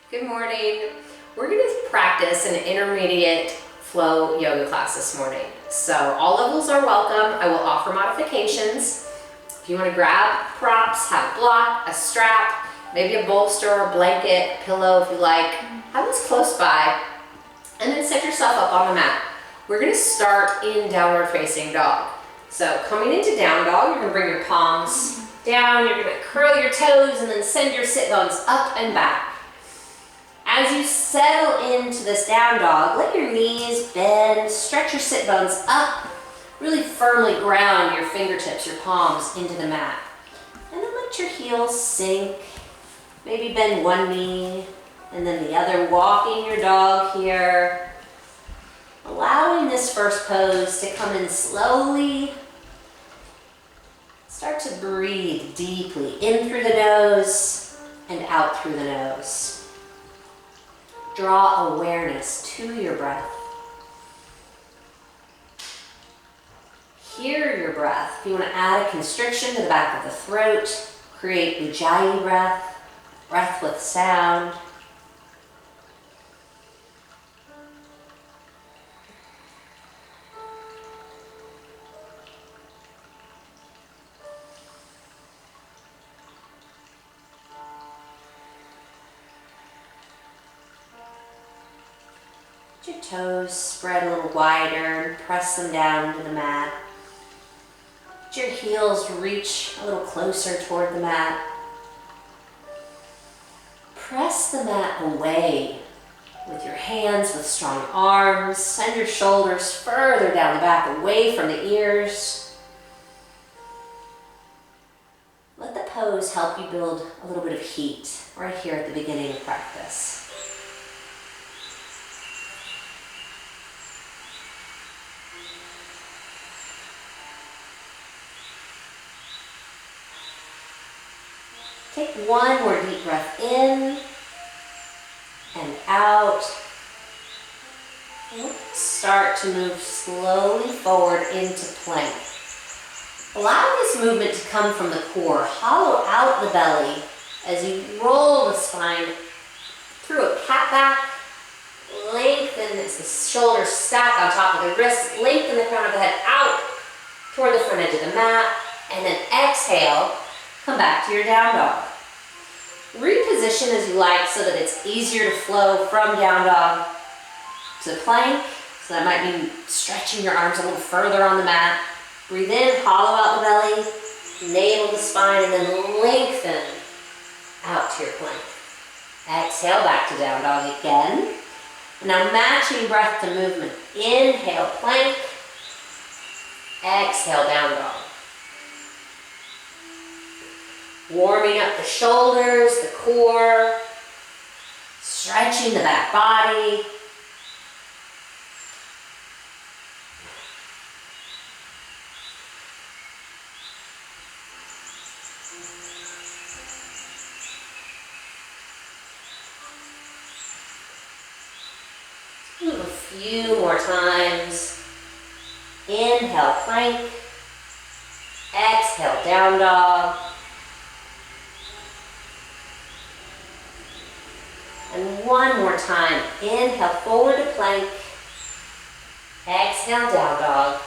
Good morning. We're going to practice an intermediate flow yoga class this morning. So all levels are welcome. I will offer modifications. If you want to grab props, have a block, a strap, maybe a bolster, a blanket, pillow if you like, have this close by, and then set yourself up on the mat. We're going to start in downward facing dog. So coming into down dog, you're going to bring your palms down, you're going to curl your toes and then send your sit bones up and back. As you settle into this down dog, let your knees bend, stretch your sit bones up, really firmly ground your fingertips, your palms into the mat. And then let your heels sink. Maybe bend one knee and then the other, walking your dog here. Allowing this first pose to come in slowly. Start to breathe deeply in through the nose and out through the nose. Draw awareness to your breath. Hear your breath. If you want to add a constriction to the back of the throat, create Ujjayi breath, breath with sound. Your toes spread a little wider and press them down to the mat. Let your heels reach a little closer toward the mat. Press the mat away with your hands with strong arms. Send your shoulders further down the back, away from the ears. Let the pose help you build a little bit of heat right here at the beginning of practice. Take one more deep breath in and out. And start to move slowly forward into plank. Allow this movement to come from the core. Hollow out the belly as you roll the spine through a cat back. Lengthen as the shoulders stack on top of the wrists. Lengthen the crown of the head out toward the front edge of the mat. And then exhale. Come back to your down dog. Reposition as you like so that it's easier to flow from down dog to plank. So that might mean stretching your arms a little further on the mat. Breathe in, hollow out the belly, navel the spine, and then lengthen out to your plank. Exhale back to down dog again. Now matching breath to movement. Inhale, plank. Exhale, down dog. Warming up the shoulders, the core, stretching the back body. A few more times. Inhale, plank. Exhale, down dog. And one more time. Inhale, forward to plank. Exhale, down dog.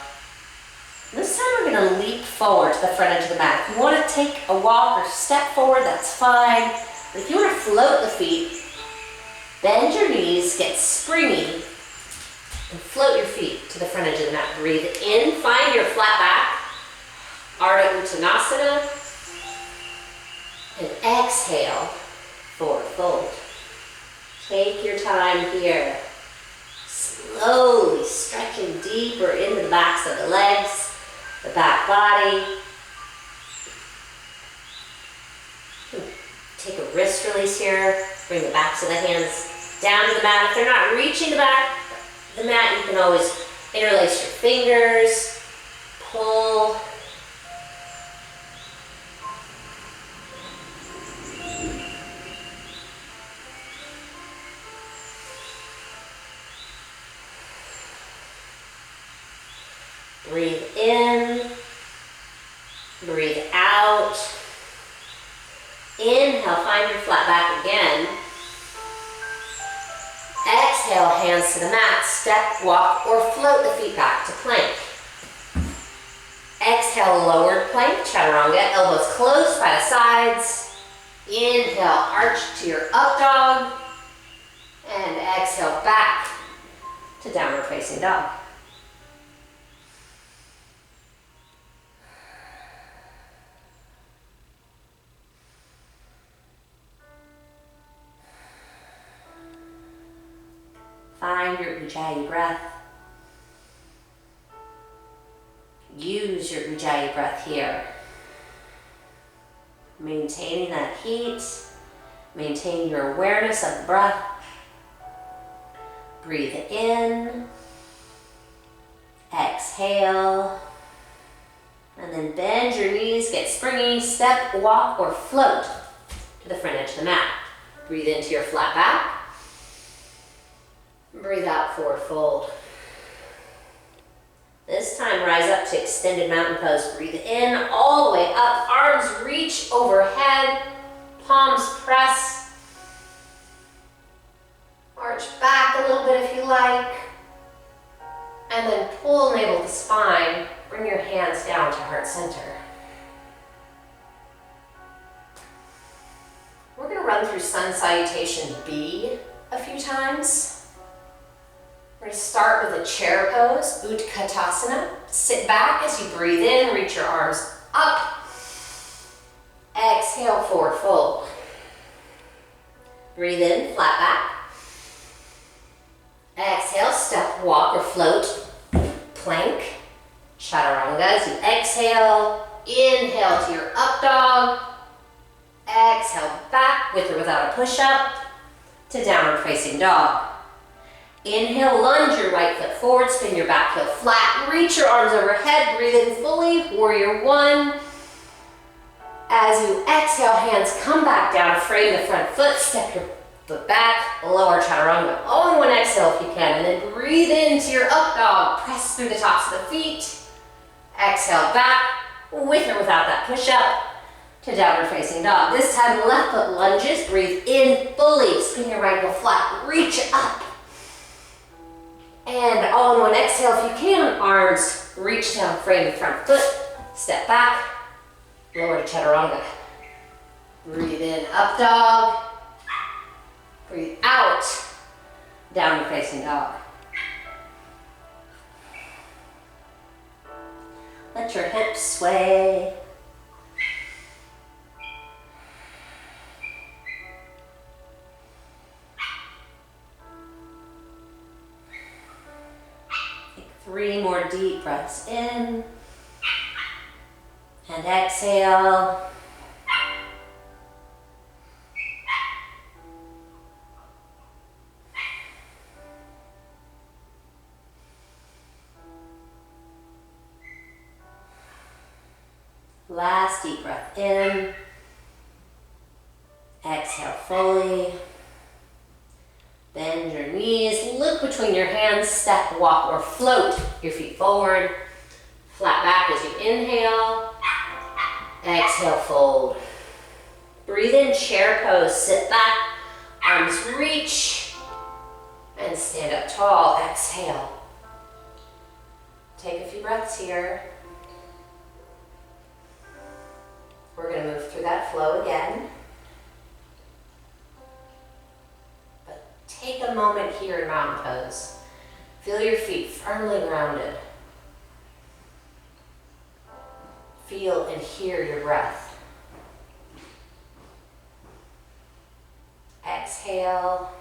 This time we're going to leap forward to the front edge of the mat. If you want to take a walk or step forward, that's fine. But if you want to float the feet, bend your knees, get springy, and float your feet to the front edge of the mat. Breathe in, find your flat back, Ardha Uttanasana, and exhale, forward fold. Take your time here. Slowly stretching deeper into the backs of the legs, the back body. Take a wrist release here. Bring the backs of the hands down to the mat. If they're not reaching the back of the mat, you can always interlace your fingers, pull. Breathe in, breathe out. Inhale, find your flat back again. Exhale, hands to the mat. Step, walk, or float the feet back to plank. Exhale, lowered plank, chaturanga. Elbows close by the sides. Inhale, arch to your up dog. And exhale, back to downward facing dog. Find your Ujjayi breath. Use your Ujjayi breath here. Maintaining that heat. Maintain your awareness of the breath. Breathe in. Exhale. And then bend your knees, get springy, step, walk, or float to the front edge of the mat. Breathe into your flat back. Breathe out, forward fold. This time, rise up to extended mountain pose. Breathe in all the way up. Arms reach overhead. Palms press. Arch back a little bit if you like. And then pull navel to spine. Bring your hands down to heart center. We're going to run through Sun Salutation B a few times. We're going to start with a chair pose, Utkatasana. Sit back as you breathe in, reach your arms up. Exhale, forward fold. Breathe in, flat back. Exhale, step, walk, or float. Plank, chaturanga as you exhale. Inhale to your up dog. Exhale, back with or without a push-up to downward facing dog. Inhale, lunge your right foot forward, spin your back heel flat, reach your arms overhead, breathe in fully, warrior one. As you exhale, hands come back down, frame the front foot, step your foot back, lower chaturanga. All in one exhale if you can, and then breathe into your up dog, press through the tops of the feet. Exhale back, with or without that push-up, to downward facing dog. This time, left foot lunges, breathe in fully, spin your right heel flat, reach up. And all in one exhale, if you can, arms reach down, frame the front foot, step back, lower to chaturanga. Breathe in, up dog. Breathe out, downward facing dog. Let your hips sway. Take 3 more deep breaths in and exhale. Last deep breath in. Exhale fully. Bend your knees, look between your hands, step, walk, or float your feet forward. Flat back as you inhale. Exhale, fold. Breathe in, chair pose, sit back, arms reach, and stand up tall. Exhale. Take a few breaths here. We're going to move through that flow again. But take a moment here in mountain pose. Feel your feet firmly grounded. Feel and hear your breath. Exhale.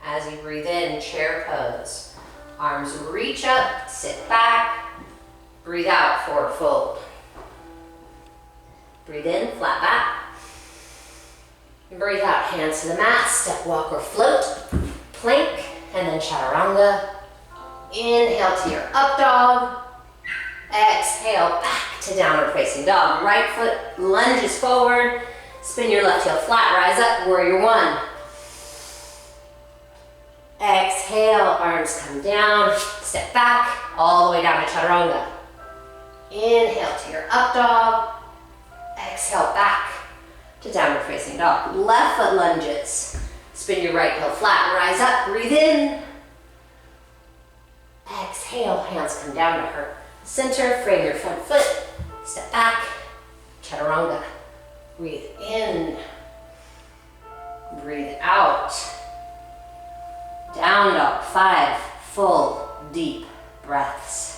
As you breathe in, chair pose. Arms reach up, sit back. Breathe out, forward fold. Breathe in, flat back. Breathe out, hands to the mat, step, walk, or float. Plank, and then chaturanga. Inhale to your up dog. Exhale, back to downward facing dog. Right foot lunges forward. Spin your left heel flat, rise up, warrior one. Exhale, arms come down, step back, all the way down to chaturanga. Inhale to your up dog. Exhale back to downward facing dog. Left foot lunges. Spin your right heel flat, rise up, breathe in. Exhale, hands come down to heart center, frame your front foot, step back, chaturanga. Breathe in, breathe out. Down dog, 5 full, deep breaths.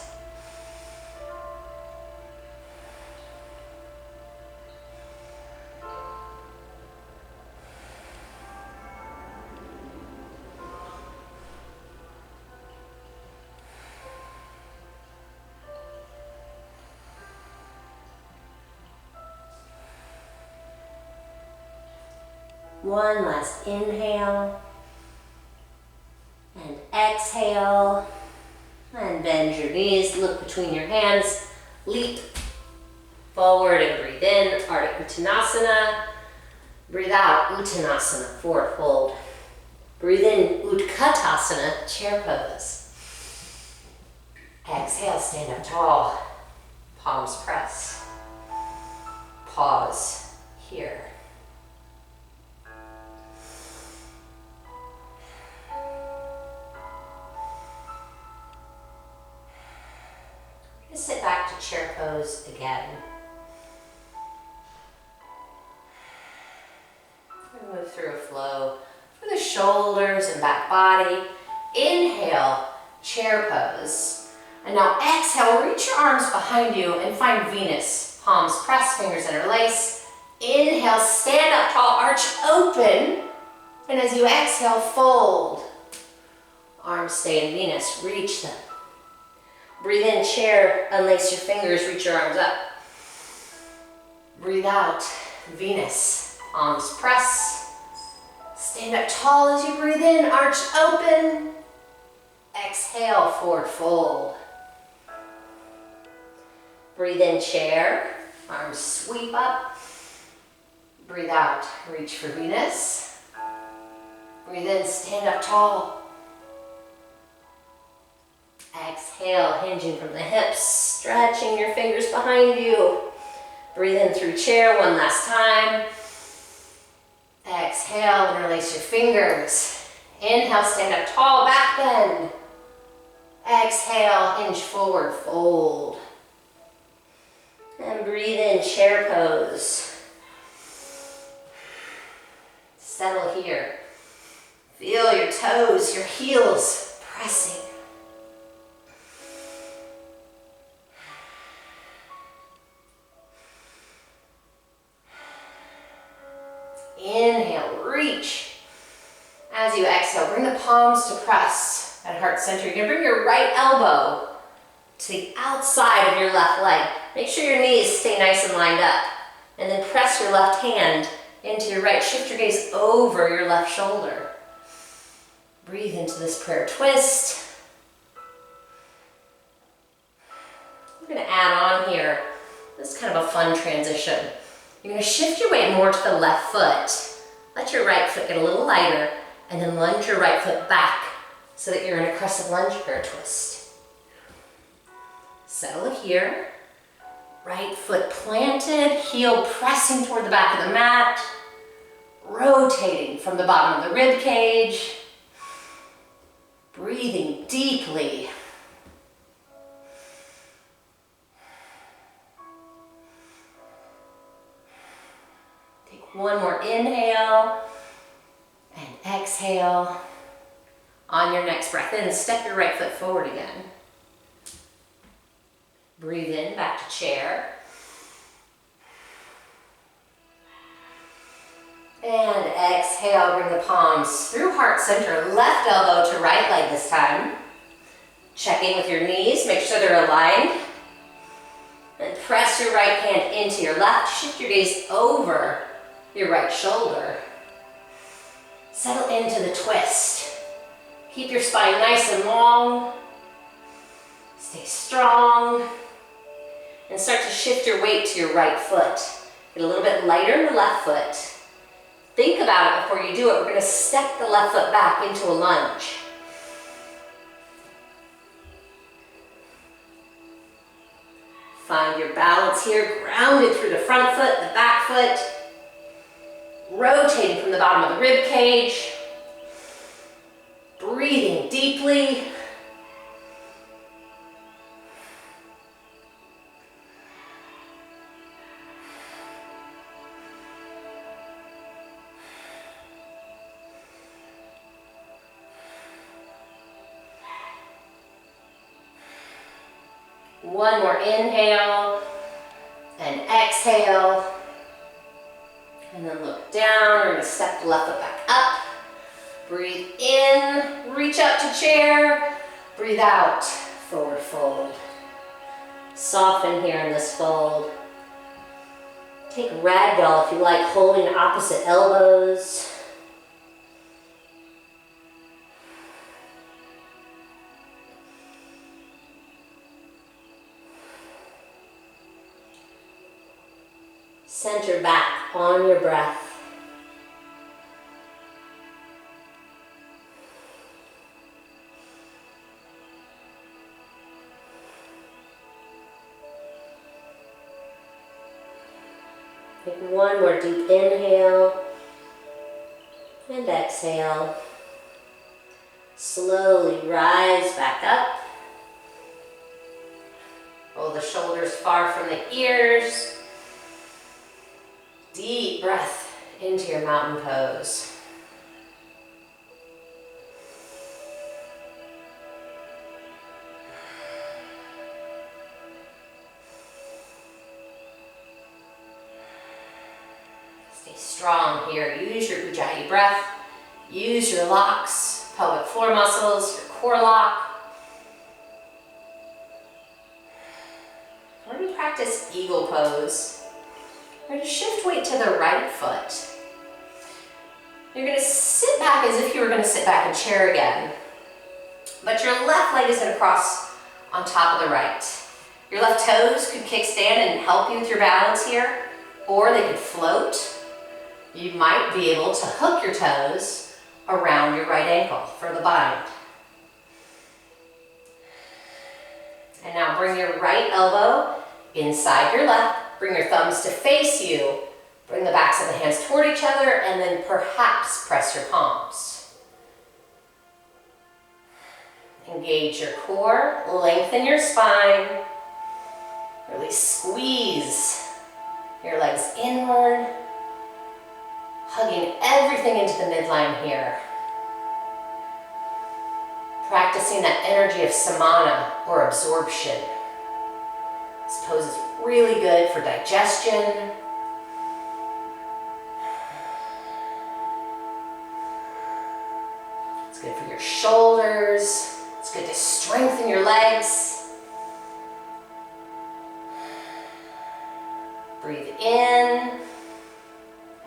One last inhale and exhale, and bend your knees, look between your hands, leap forward and breathe in, Ardha Uttanasana. Breathe out, Uttanasana, forward fold. Breathe in, Utkatasana, chair pose. Exhale, stand up tall, palms press. Pause here. Sit back to chair pose again. And move through a flow for the shoulders and back body. Inhale, chair pose. And now exhale, reach your arms behind you and find Venus. Palms press, fingers interlace. Inhale, stand up tall, arch open. And as you exhale, fold. Arms stay in Venus, reach them. Breathe in, chair, unlace your fingers, reach your arms up. Breathe out, Venus, arms press. Stand up tall as you breathe in, arch open. Exhale, forward fold. Breathe in, chair, arms sweep up. Breathe out, reach for Venus. Breathe in, stand up tall. Exhale, hinging from the hips, stretching your fingers behind you. Breathe in through chair one last time. Exhale, interlace your fingers. Inhale, stand up tall, back bend. Exhale, hinge forward, fold. And breathe in, chair pose. Settle here. Feel your toes, your heels pressing. Inhale, reach. As you exhale, bring the palms to press at heart center. You're gonna bring your right elbow to the outside of your left leg. Make sure your knees stay nice and lined up. And then press your left hand into your right. Shift your gaze over your left shoulder. Breathe into this prayer twist. I'm gonna add on here, this is kind of a fun transition. You're going to shift your weight more to the left foot. Let your right foot get a little lighter, and then lunge your right foot back so that you're in a crescent lunge prayer twist. Settle here. Right foot planted, heel pressing toward the back of the mat, rotating from the bottom of the rib cage. Breathing deeply. One more inhale and exhale. On your next breath in, step your right foot forward again. Breathe in, back to chair. And exhale, bring the palms through heart center, left elbow to right leg this time. Check in with your knees, make sure they're aligned. And press your right hand into your left, shift your gaze over your right shoulder. Settle into the twist. Keep your spine nice and long. Stay strong. And start to shift your weight to your right foot. Get a little bit lighter in the left foot. Think about it before you do it. We're going to step the left foot back into a lunge. Find your balance here, grounded through the front foot, the back foot. Rotating from the bottom of the rib cage. deeply. One more inhale and exhale. And then look down. We're going to step the left foot back up. Breathe in, reach up to chair. Breathe out, forward fold. Soften here in this fold. Take ragdoll if you like, holding opposite elbows. Center back on your breath. Take one more deep inhale and exhale. Slowly rise back up. Roll the shoulders far from the ears. Deep breath into your mountain pose. Stay strong here. Use your Ujjayi breath. Use your locks, pelvic floor muscles, your core lock. We're going to practice eagle pose. We're going to shift weight to the right foot. You're going to sit back as if you were going to sit back in chair again. But your left leg is going to cross on top of the right. Your left toes could kickstand and help you with your balance here, or they could float. You might be able to hook your toes around your right ankle for the bind. And now bring your right elbow inside your left. Bring your thumbs to face you. Bring the backs of the hands toward each other, and then perhaps press your palms. Engage your core, lengthen your spine. Really squeeze your legs inward, hugging everything into the midline here. Practicing that energy of samana or absorption. This pose is really good for digestion. It's good for your shoulders. It's good to strengthen your legs. Breathe in.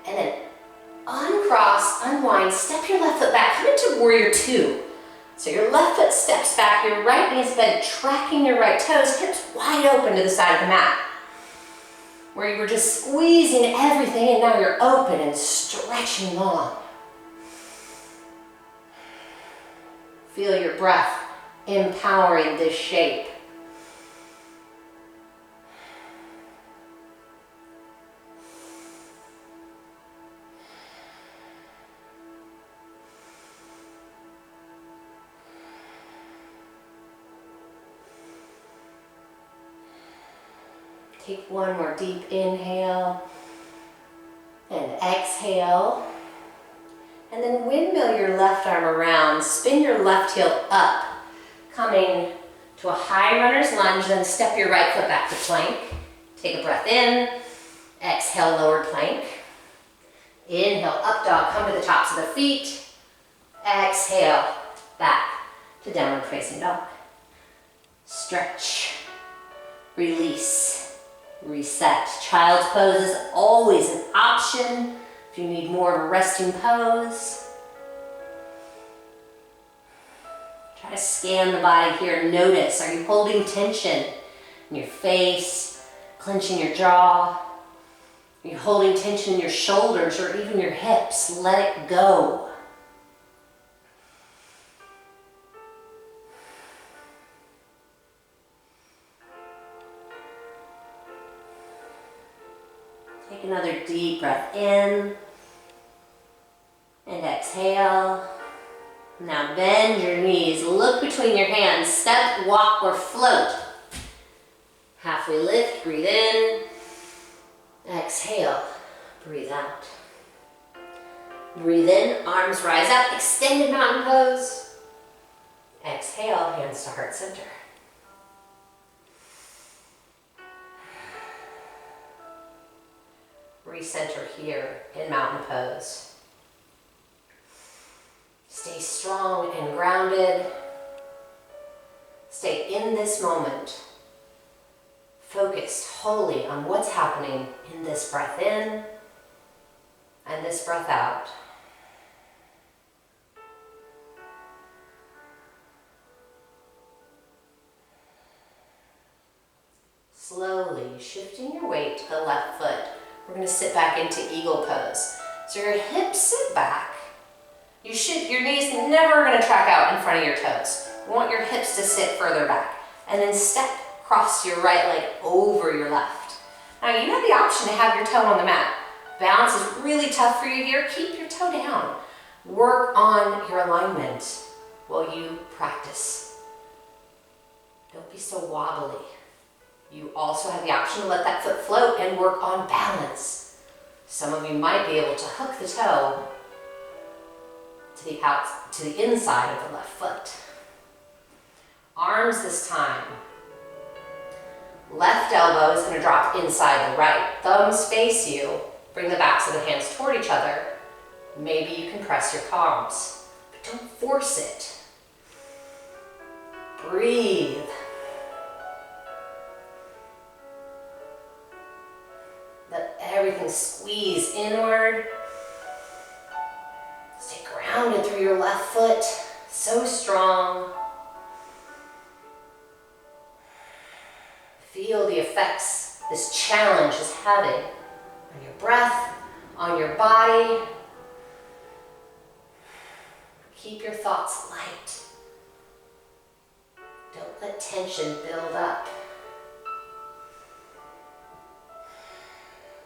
And then uncross, unwind, step your left foot back. Come into warrior two. So your left foot steps back, your right knee is bent, tracking your right toes, hips wide open to the side of the mat. Where you were just squeezing everything in, now you're open and stretching long. Feel your breath empowering this shape. Take one more deep inhale and exhale. And then windmill your left arm around. Spin your left heel up, coming to a high runner's lunge. Then step your right foot back to plank. Take a breath in. Exhale, lower plank. Inhale, up dog. Come to the tops of the feet. Exhale, back to downward facing dog. Stretch. Release. Reset. Child's pose is always an option if you need more of a resting pose. Try to scan the body here. Notice, are you holding tension in your face, clenching your jaw? Are you holding tension in your shoulders or even your hips? Let it go. Take another deep breath in and exhale. Now bend your knees, look between your hands, step, walk, or float. Halfway lift, breathe in. Exhale, breathe out. Breathe in, arms rise up, extended mountain pose. Exhale, hands to heart center. Recenter here in mountain pose. Stay strong and grounded. Stay in this moment, focused wholly on what's happening in this breath in and this breath out. Slowly shifting your weight to the left foot. We're going to sit back into eagle pose. So your hips sit back. Your knees never are going to track out in front of your toes. You want your hips to sit further back. And then step across your right leg over your left. Now you have the option to have your toe on the mat. Balance is really tough for you here. Keep your toe down. Work on your alignment while you practice. Don't be so wobbly. You also have the option to let that foot float and work on balance. Some of you might be able to hook the toe to the inside of the left foot. Arms this time. Left elbow is going to drop inside the right. Thumbs face you. Bring the backs of the hands toward each other. Maybe you can press your palms, but don't force it. Breathe. Let everything squeeze inward. Stay grounded through your left foot. So strong. Feel the effects this challenge is having on your breath, on your body. Keep your thoughts light. Don't let tension build up.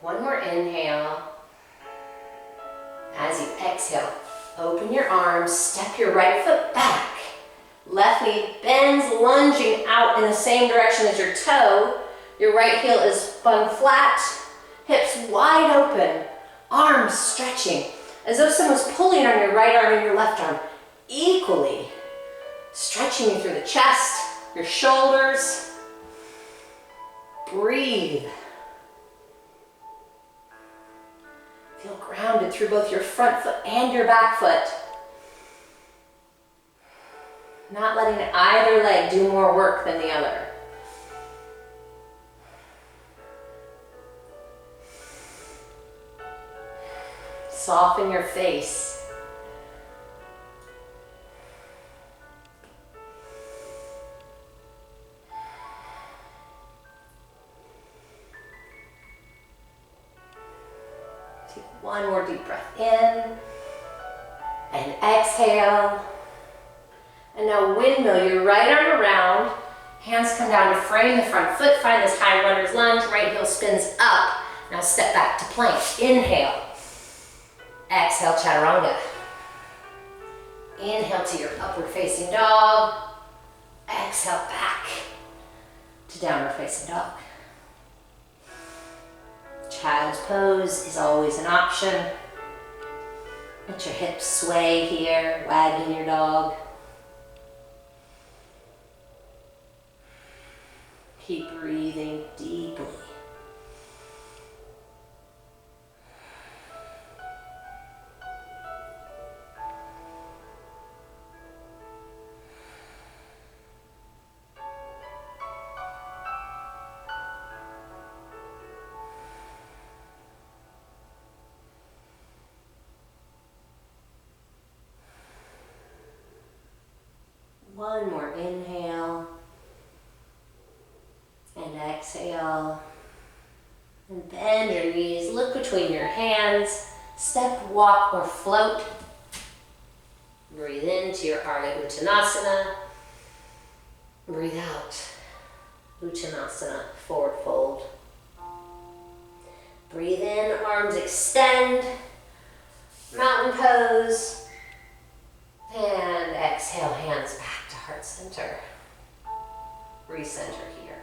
One more inhale. As you exhale, open your arms, step your right foot back. Left knee bends, lunging out in the same direction as your toe. Your right heel is spun flat, hips wide open, arms stretching, as though someone's pulling on your right arm and your left arm, equally stretching you through the chest, your shoulders. Breathe. Feel grounded through both your front foot and your back foot. Not letting either leg do more work than the other. Soften your face. Take one more deep breath in and exhale. And now windmill your right arm around. Hands come down to frame the front foot. Find this high runner's lunge. Right heel spins up. Now step back to plank. Inhale. Exhale, chaturanga. Inhale to your upward facing dog. Exhale back to downward facing dog. Child's pose is always an option. Let your hips sway here, wagging your dog. Keep breathing deeply. One more inhale. And exhale. And bend your knees, look between your hands, step, walk, or float. Breathe into your Ardha Uttanasana. Breathe out, Uttanasana, forward fold. Breathe in, arms extend, mountain pose. And heart center. Recenter here.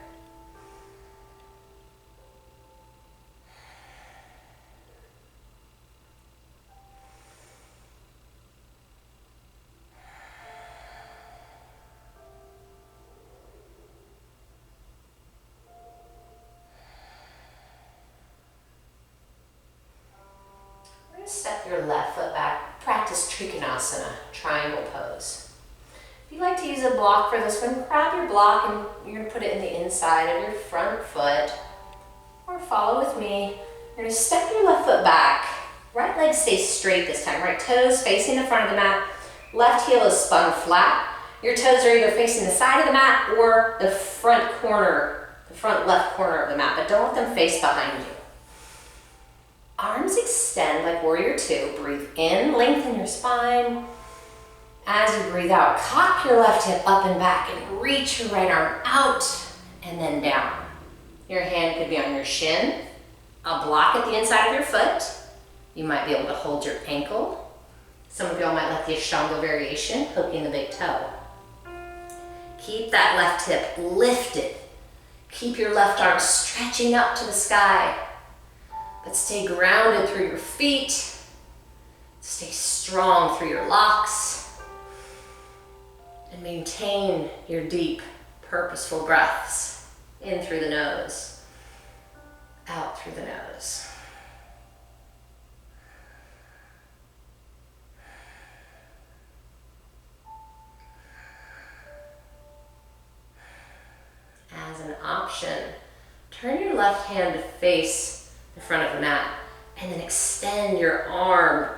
Step your left foot back. Practice Trikonasana, triangle pose. If you like to use a block for this one, grab your block and you're going to put it in the inside of your front foot. Or follow with me. You're going to step your left foot back. Right leg stays straight this time. Right toes facing the front of the mat. Left heel is spun flat. Your toes are either facing the side of the mat or the front corner, the front left corner of the mat, but don't let them face behind you. Arms extend like warrior two. Breathe in, lengthen your spine. As you breathe out, cock your left hip up and back and reach your right arm out and then down. Your hand could be on your shin, a block at the inside of your foot. You might be able to hold your ankle. Some of y'all might like the Ashtanga variation, hooking the big toe. Keep that left hip lifted. Keep your left arm stretching up to the sky. But stay grounded through your feet. Stay strong through your locks. And maintain your deep, purposeful breaths. In through the nose, out through the nose. As an option, turn your left hand to face the front of the mat, and then extend your arm,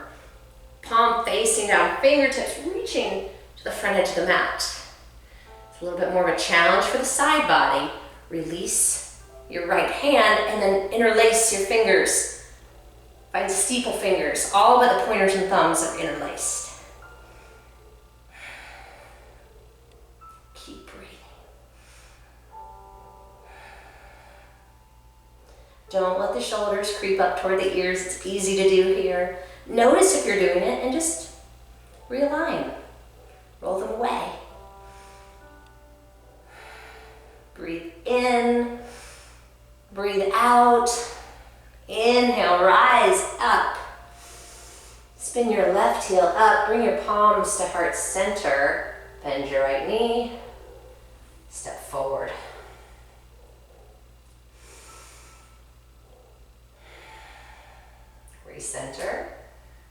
palm facing down, fingertips reaching to the front edge of the mat. It's a little bit more of a challenge for the side body. Release your right hand and then interlace your fingers. Find steeple fingers. All but the pointers and thumbs are interlaced. Keep breathing. Don't let the shoulders creep up toward the ears. It's easy to do here. Notice if you're doing it and just realign. Roll them away. Breathe in. Breathe out. Inhale, rise up. Spin your left heel up. Bring your palms to heart center. Bend your right knee. Step forward. Recenter.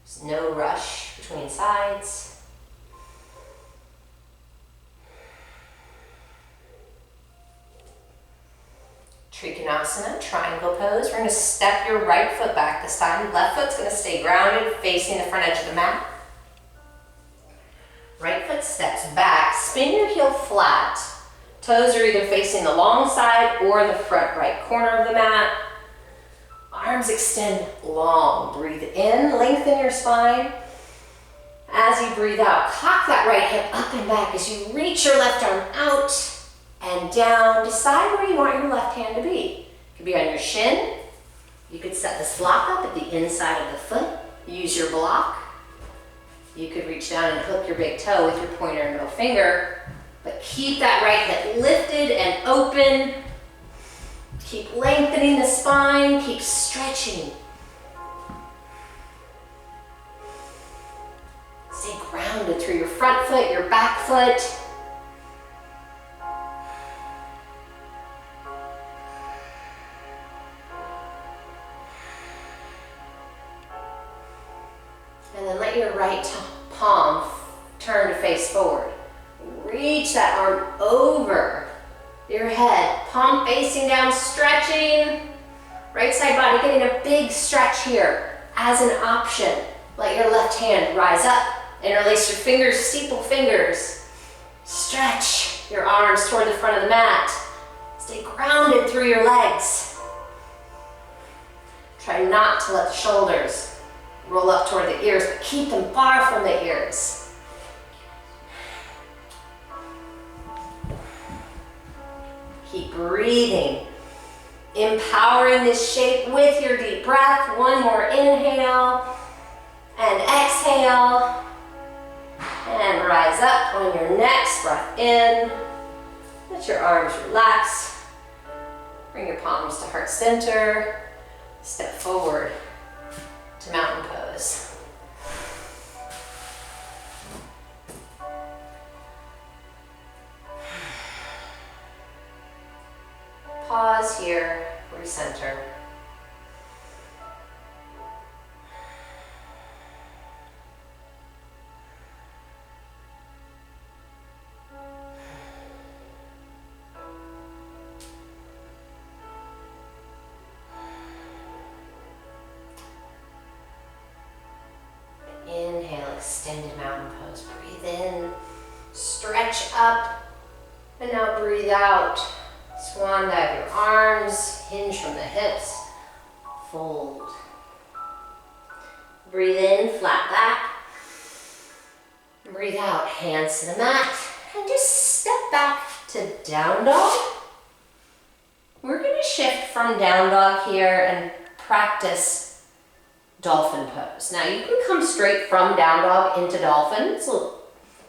There's no rush between sides. Trikonasana, triangle pose. We're going to step your right foot back this time. Left foot's going to stay grounded, facing the front edge of the mat. Right foot steps back. Spin your heel flat. Toes are either facing the long side or the front right corner of the mat. Arms extend long. Breathe in, lengthen your spine. As you breathe out, cock that right hip up and back as you reach your left arm out and down. Decide where you want your left hand to be. It could be on your shin. You could set this block up at the inside of the foot. Use your block. You could reach down and hook your big toe with your pointer and middle finger, but keep that right hip lifted and open. Keep lengthening the spine, keep stretching. Stay grounded through your front foot, your back foot. And then let your right palm turn to face forward. Reach that arm over your head, palm facing down, stretching. Right side body getting a big stretch here. As an option, let your left hand rise up. Interlace your fingers, steeple fingers. Stretch your arms toward the front of the mat. Stay grounded through your legs. Try not to let the shoulders roll up toward the ears, but keep them far from the ears. Keep breathing, empowering this shape with your deep breath. One more inhale and exhale. And and rise up on your next breath in. Let your arms relax. Bring your palms to heart center. Step forward to mountain pose. Pause here, recenter. Inhale, extended mountain pose. Breathe in, stretch up, and now breathe out. Swan dive your arms, hinge from the hips, fold. Breathe in, flat back. Breathe out, hands to the mat, and just step back to down dog. We're going to shift from down dog here and practice dolphin pose. Now you can come straight from down dog into dolphin. It's a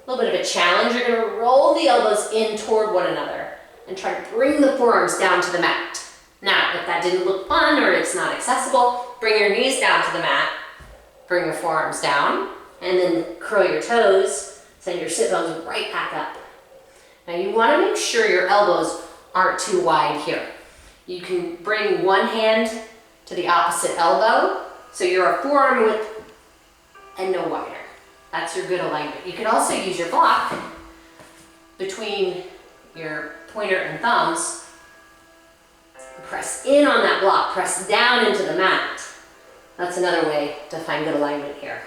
little bit of a challenge. You're going to roll the elbows in toward one another and try to bring the forearms down to the mat. Now, if that didn't look fun or it's not accessible, bring your knees down to the mat, bring your forearms down, and then curl your toes, send your sit bones right back up. Now you want to make sure your elbows aren't too wide here. You can bring one hand to the opposite elbow, so you're a forearm width and no wider. That's your good alignment. You can also use your block between your pointer and thumbs. Press in on that block, press down into the mat. That's another way to find good alignment here.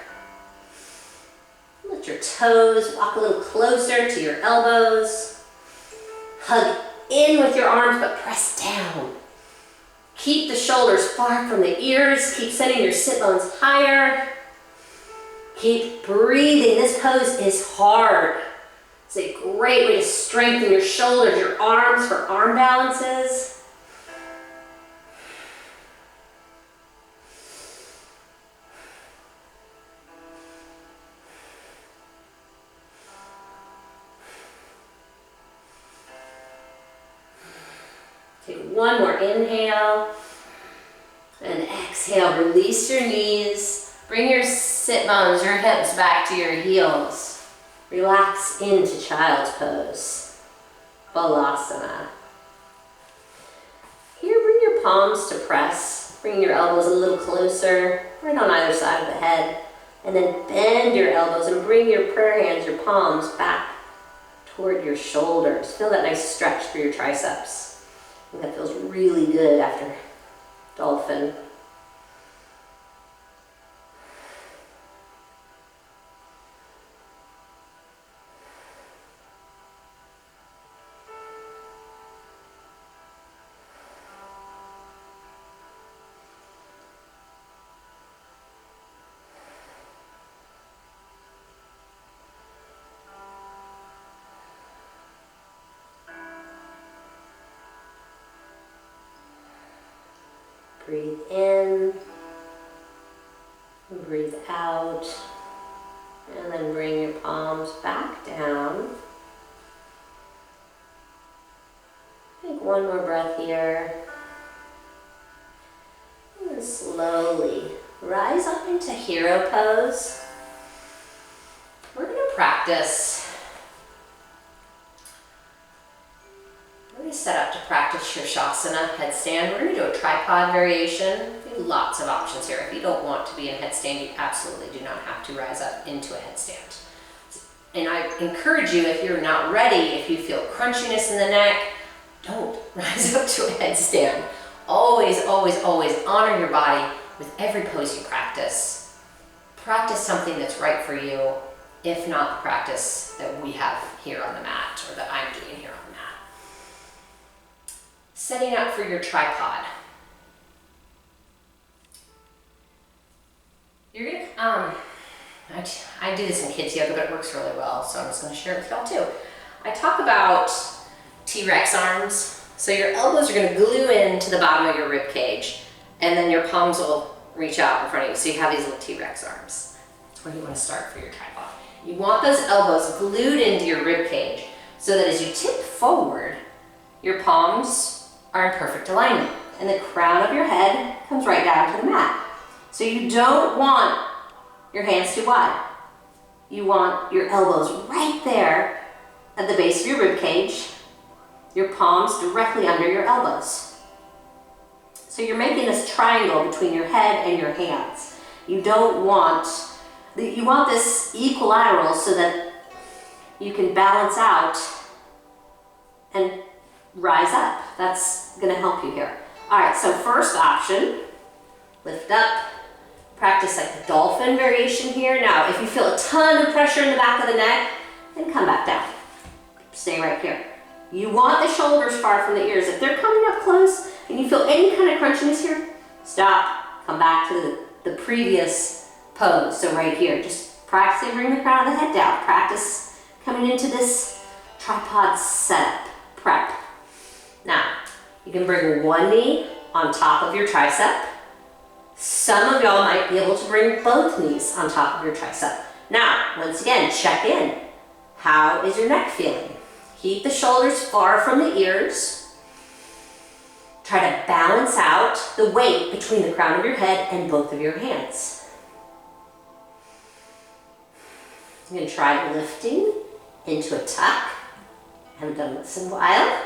Lift your toes, walk a little closer to your elbows. Hug in with your arms, but press down. Keep the shoulders far from the ears. Keep sending your sit bones higher. Keep breathing. This pose is hard. It's a great way to strengthen your shoulders, your arms for arm balances. Take one more inhale and exhale. Release your knees. Bring your sit bones, your hips back to your heels. Relax into child's pose, Malasana. Here, bring your palms to press. Bring your elbows a little closer, right on either side of the head. And then bend your elbows and bring your prayer hands, your palms back toward your shoulders. Feel that nice stretch through your triceps. I think that feels really good after dolphin. Breathe in, breathe out, and then bring your palms back down. Take one more breath here. And then slowly rise up into hero pose. We're going to practice. We're going to set up to practice your Shavasana headstand. We're going to do a tripod variation. We have lots of options here. If you don't want to be in headstand, you absolutely do not have to rise up into a headstand. And I encourage you, if you're not ready, if you feel crunchiness in the neck, don't rise up to a headstand. Always, always, always honor your body with every pose you practice. Practice something that's right for you, if not the practice that we have here on the mat, or that I'm doing here on the mat. Setting up for your tripod. You're gonna, I do this in kids yoga, but it works really well, so I'm just gonna share it with y'all too. I talk about T-Rex arms. So your elbows are gonna glue into the bottom of your rib cage, and then your palms will reach out in front of you, so you have these little T-Rex arms. That's where you wanna start for your tripod. You want those elbows glued into your rib cage so that as you tip forward, your palms are in perfect alignment and the crown of your head comes right down to the mat. So you don't want your hands too wide. You want your elbows right there at the base of your rib cage, your palms directly under your elbows. So you're making this triangle between your head and your hands. You want this equilateral so that you can balance out and rise up. That's gonna help you here. All right, so first option, lift up, practice like the dolphin variation here. Now, if you feel a ton of pressure in the back of the neck, then come back down. Stay right here. You want the shoulders far from the ears. If they're coming up close and you feel any kind of crunchiness here, stop, come back to the previous pose. So right here, just practicing, bring the crown of the head down. Practice coming into this tripod setup, prep. Now, you can bring one knee on top of your tricep. Some of y'all might be able to bring both knees on top of your tricep. Now, once again, check in. How is your neck feeling? Keep the shoulders far from the ears. Try to balance out the weight between the crown of your head and both of your hands. You're going to try lifting into a tuck. I haven't done this in a while.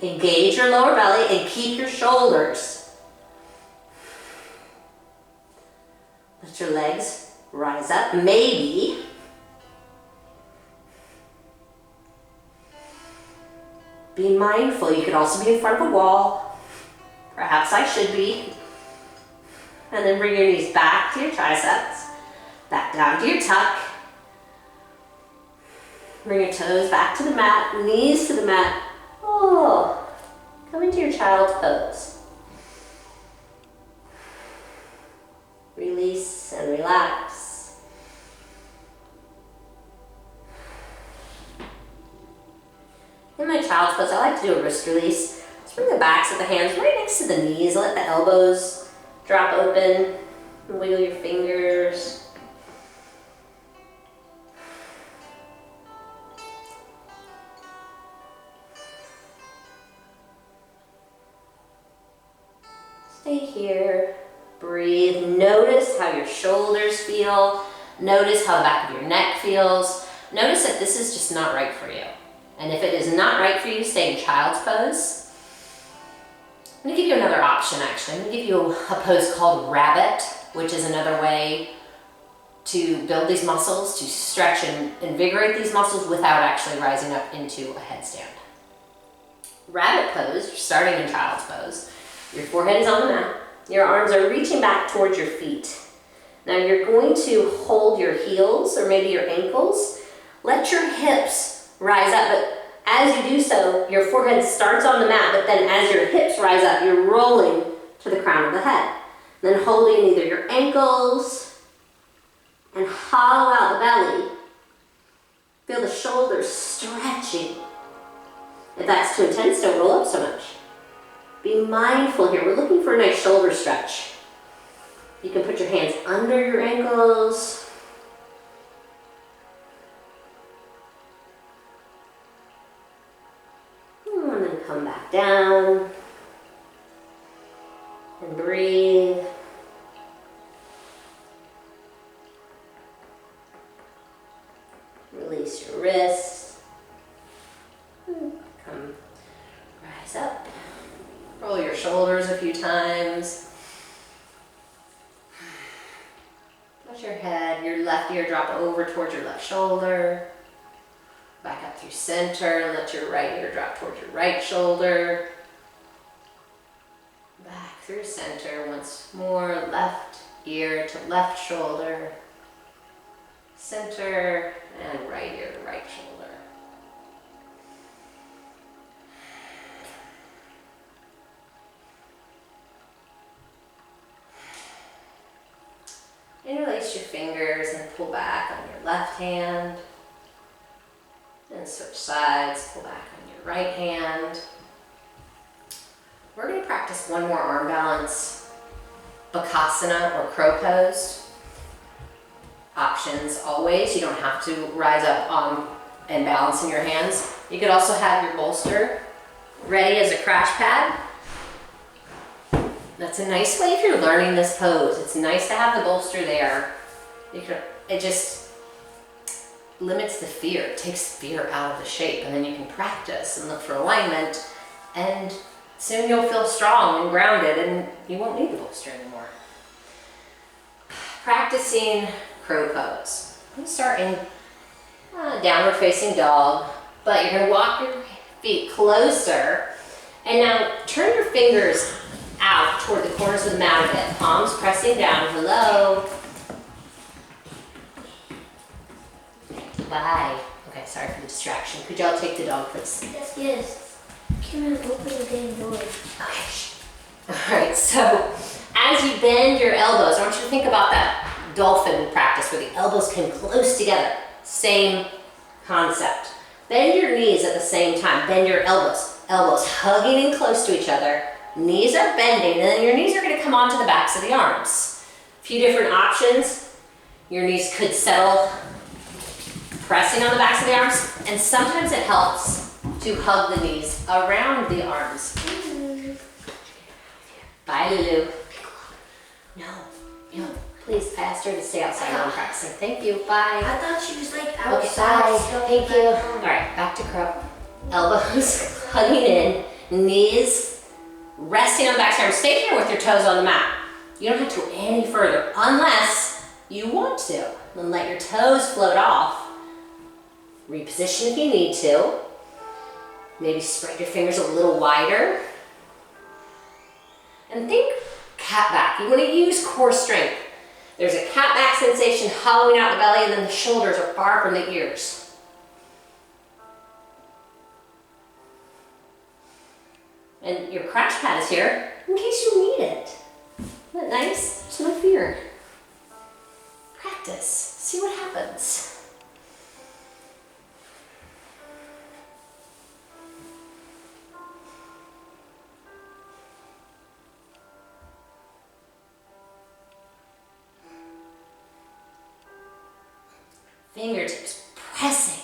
Engage your lower belly and keep your shoulders. Let your legs rise up. Maybe be mindful. You could also be in front of a wall. Perhaps I should be. And then bring your knees back to your triceps. Back down to your tuck. Bring your toes back to the mat. Knees to the mat. Oh, come into your child's pose. Release and relax. In my child's pose, I like to do a wrist release. Just bring the backs of the hands right next to the knees. Let the elbows drop open. Wiggle your fingers. Stay here. Breathe. Notice how your shoulders feel. Notice how the back of your neck feels. Notice that this is just not right for you. And if it is not right for you, stay in child's pose. I'm going to give you another option, actually. I'm going to give you a pose called rabbit, which is another way to build these muscles, to stretch and invigorate these muscles without actually rising up into a headstand. Rabbit pose, you're starting in child's pose. Your forehead is on the mat. Your arms are reaching back towards your feet. Now you're going to hold your heels or maybe your ankles. Let your hips rise up, but as you do so, your forehead starts on the mat, but then as your hips rise up, you're rolling to the crown of the head. Then holding either your ankles and hollow out the belly. Feel the shoulders stretching. If that's too intense, don't roll up so much. Be mindful here. We're looking for a nice shoulder stretch. You can put your hands under your ankles. And then come back down. And breathe. Release your wrists. Come rise up. Roll your shoulders a few times. Let your head, your left ear drop over towards your left shoulder. Back up through center. Let your right ear drop towards your right shoulder. Back through center once more. Left ear to left shoulder. Center and right ear to right shoulder. Interlace your fingers and pull back on your left hand. And switch sides, pull back on your right hand. We're going to practice one more arm balance, Bakasana or crow pose. options always. You don't have to rise up and balance in your hands. You could also have your bolster ready as a crash pad. That's a nice way if you're learning this pose. It's nice to have the bolster there. It just limits the fear. It takes fear out of the shape, and then you can practice and look for alignment, and soon you'll feel strong and grounded and you won't need the bolster anymore. Practicing crow pose. I'm gonna start in downward facing dog, but you're gonna walk your feet closer, and now turn your fingers out toward the corners of the mat a bit. Palms pressing down. Hello. Bye. Okay, sorry for the distraction. Could y'all take the dog, please? Yes. Come on, open the damn door. Okay. All right, so as you bend your elbows, I want you to think about that dolphin practice where the elbows come close together. Same concept. Bend your knees at the same time. Bend your elbows. Elbows hugging in close to each other. Knees are bending, and then your knees are going to come onto the backs of the arms. A few different options. Your knees could settle pressing on the backs of the arms, and sometimes it helps to hug the knees around the arms. Bye, Lulu. No, please, I asked her to stay outside while I'm practicing. Thank you, bye. I thought she was like Okay, outside. bye, thank you. All right, back to crow. Elbows hugging in, knees resting on the backs of the arms. Stay here with your toes on the mat. You don't have to go any further unless you want to. Then let your toes float off. Reposition if you need to. Maybe spread your fingers a little wider. And think cat back. You want to use core strength. There's a cat back sensation hollowing out the belly, and then the shoulders are far from the ears. And your crash pad is here in case you need it. Isn't that nice? There's no fear. Practice. See what happens. Fingertips pressing.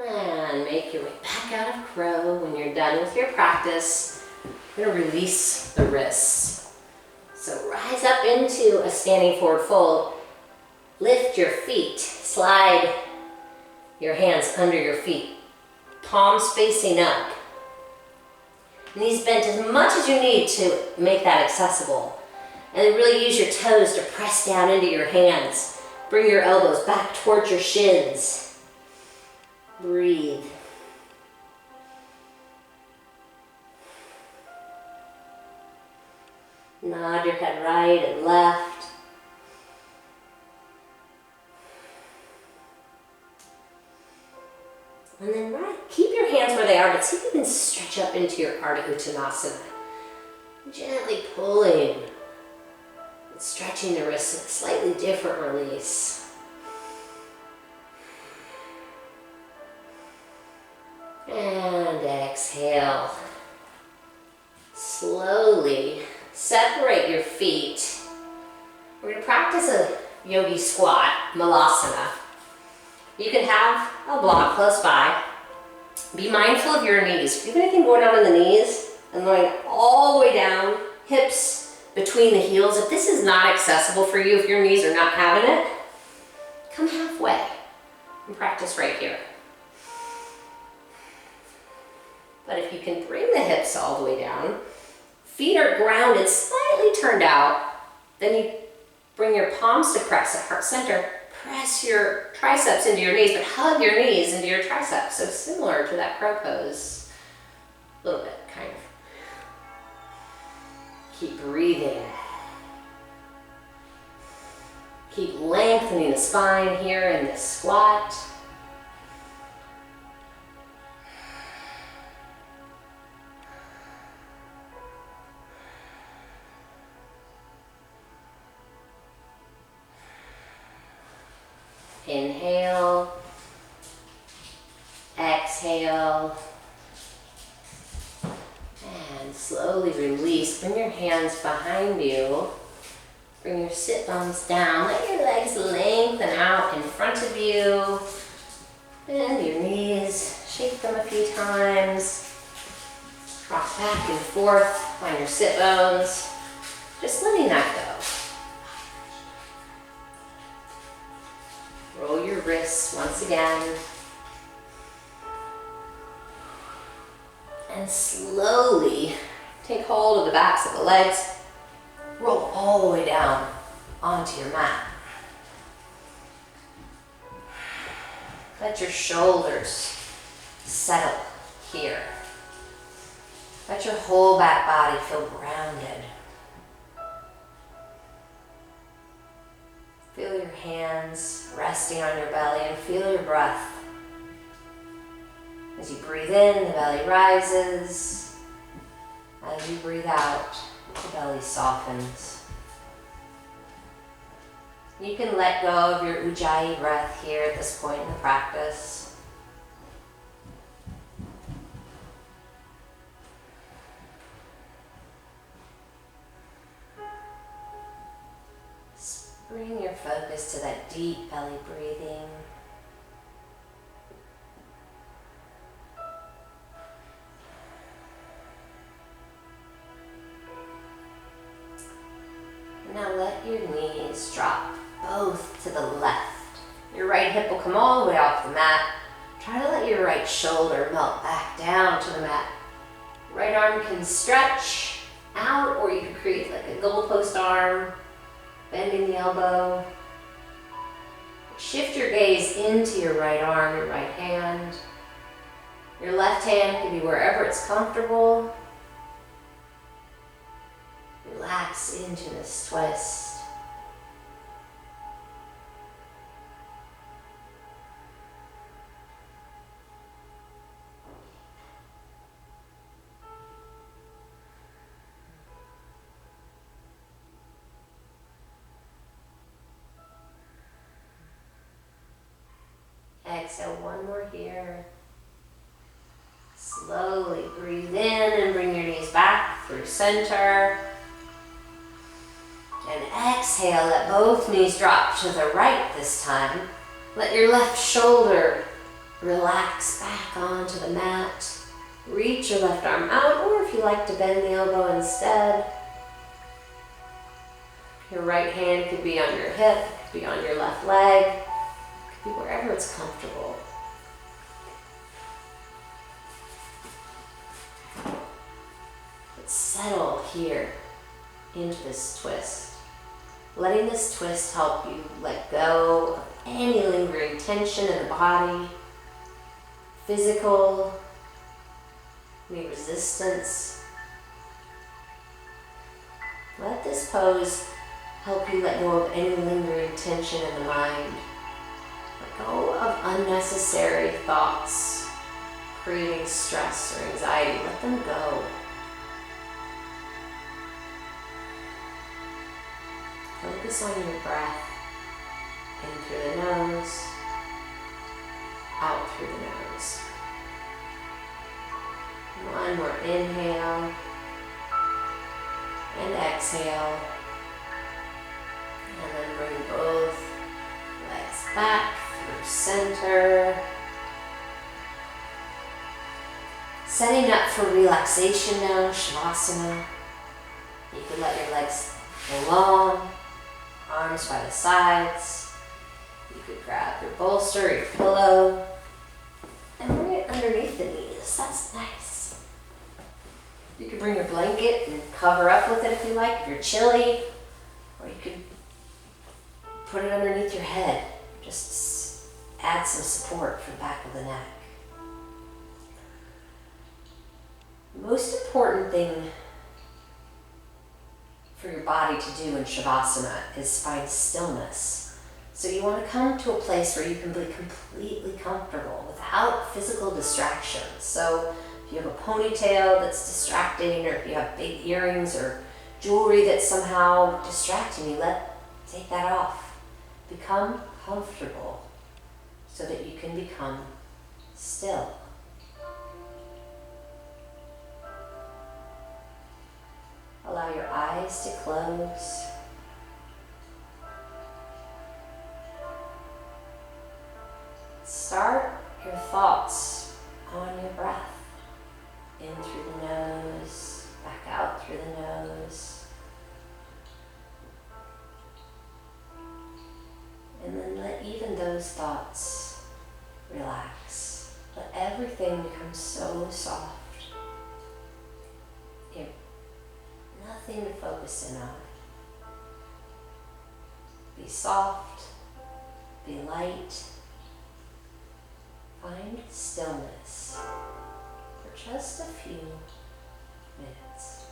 And make your way back out of crow. When you're done with your practice, you're going to release the wrists. So rise up into a standing forward fold. Lift your feet. Slide your hands under your feet. Palms facing up. Knees bent as much as you need to make that accessible. And then really use your toes to press down into your hands. Bring your elbows back towards your shins. Breathe. Nod your head right and left. And then keep your hands where they are, but see if you can stretch up into your Ardha Uttanasana. Gently pulling. Stretching the wrists in a slightly different release. And exhale. Slowly separate your feet. We're going to practice a yogi squat, Malasana. You can have a block close by. Be mindful of your knees. If you have anything going on in the knees and going all the way down, hips between the heels, if this is not accessible for you, if your knees are not having it, come halfway and practice right here. But if you can bring the hips all the way down, feet are grounded, slightly turned out, then you bring your palms to press at heart center. Press your triceps into your knees, but hug your knees into your triceps. So similar to that crow pose, a little bit, kind of. Keep breathing. Keep lengthening the spine here in this squat. Inhale. Exhale. And slowly slowly release. Bring your hands behind you. Bring your sit bones down. Let your legs lengthen out in front of you. Bend your knees. Shake them a few times. Rock back and forth on your sit bones. Just letting that go. Roll your wrists once again. And slowly take hold of the backs of the legs. Roll all the way down onto your mat. Let your shoulders settle here. Let your whole back body feel grounded. Feel your hands resting on your belly and feel your breath. As you breathe in, the belly rises. As you breathe out, the belly softens. You can let go of your Ujjayi breath here at this point in the practice. Bring your focus to that deep belly breathing. Now let your knees drop both to the left. Your right hip will come all the way off the mat. Try to let your right shoulder melt back down to the mat. Right arm can stretch out, or you can create like a goalpost arm, bending the elbow. Shift your gaze into your right arm, your right hand. Your left hand can be wherever it's comfortable. Relax into this twist. Exhale, one more here. Slowly breathe in and bring your knees back through center. And exhale, let both knees drop to the right this time. Let your left shoulder relax back onto the mat. Reach your left arm out, or if you like to bend the elbow instead. Your right hand could be on your hip, could be on your left leg, could be wherever it's comfortable. But settle here into this twist. Letting this twist help you let go of any lingering tension in the body, physical, any resistance. Let this pose help you let go of any lingering tension in the mind. Let go of unnecessary thoughts, creating stress or anxiety. Let them go. Focus on your breath, in through the nose, out through the nose. One more inhale and exhale. And then bring both legs back through center. Setting up for relaxation now, Shavasana. You can let your legs go long. Arms by the sides. You could grab your bolster, your pillow, and bring it underneath the knees. That's nice. You could bring your blanket and cover up with it if you like, if you're chilly, or you could put it underneath your head. Just add some support for the back of the neck. The most important thing for your body to do in Shavasana is find stillness. So you want to come to a place where you can be completely comfortable without physical distractions. So if you have a ponytail that's distracting, or if you have big earrings or jewelry that's somehow distracting you, take that off. Become comfortable so that you can become still. Allow your eyes to close. Start your thoughts on your breath. In through the nose, back out through the nose. And then let even those thoughts relax. Let everything become so soft. You have nothing to focus in on. Be soft, be light. Find stillness for just a few minutes.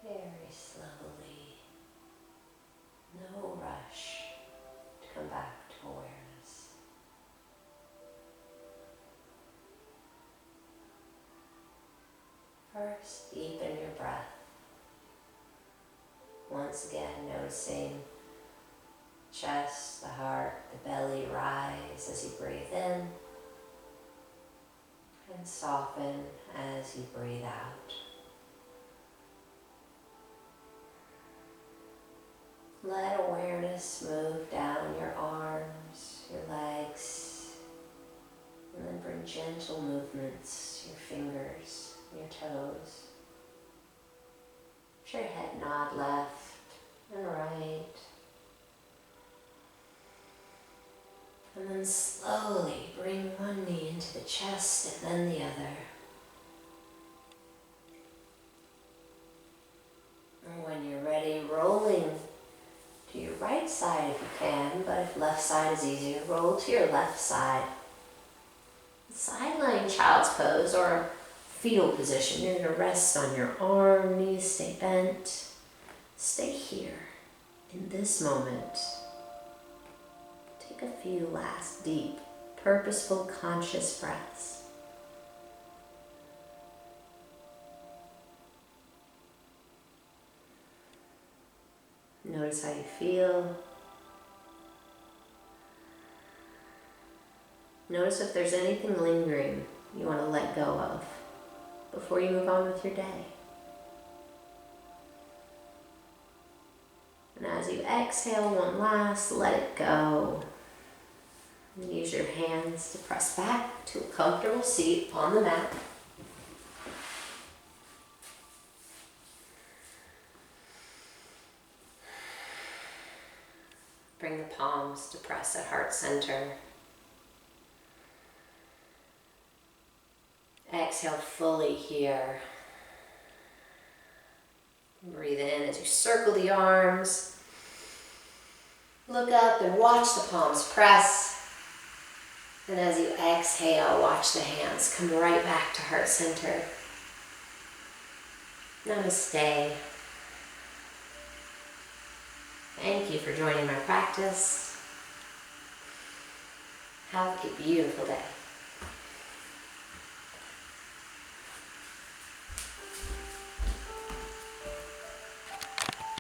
Very slowly, no rush to come back to awareness. First, deepen your breath. Once again, noticing chest, the heart, the belly rise as you breathe in and soften as you breathe out. Let awareness move down your arms, your legs, and then bring gentle movements, your fingers, your toes. Let your head nod left and right. And then slowly bring one knee into the chest and then the other. And when you're ready, rolling to your right side if you can, but if left side is easier, roll to your left side. Sideline child's pose or fetal position. You're going to rest on your arm, knees stay bent. Stay here in this moment. Take a few last deep, purposeful, conscious breaths. Notice how you feel. Notice if there's anything lingering you want to let go of before you move on with your day. And as you exhale one last, let it go. And use your hands to press back to a comfortable seat on the mat. Bring the palms to press at heart center. Exhale fully here. Breathe in as you circle the arms. Look up and watch the palms press. And as you exhale, watch the hands come right back to heart center. Namaste. Thank you for joining my practice. Have a beautiful day.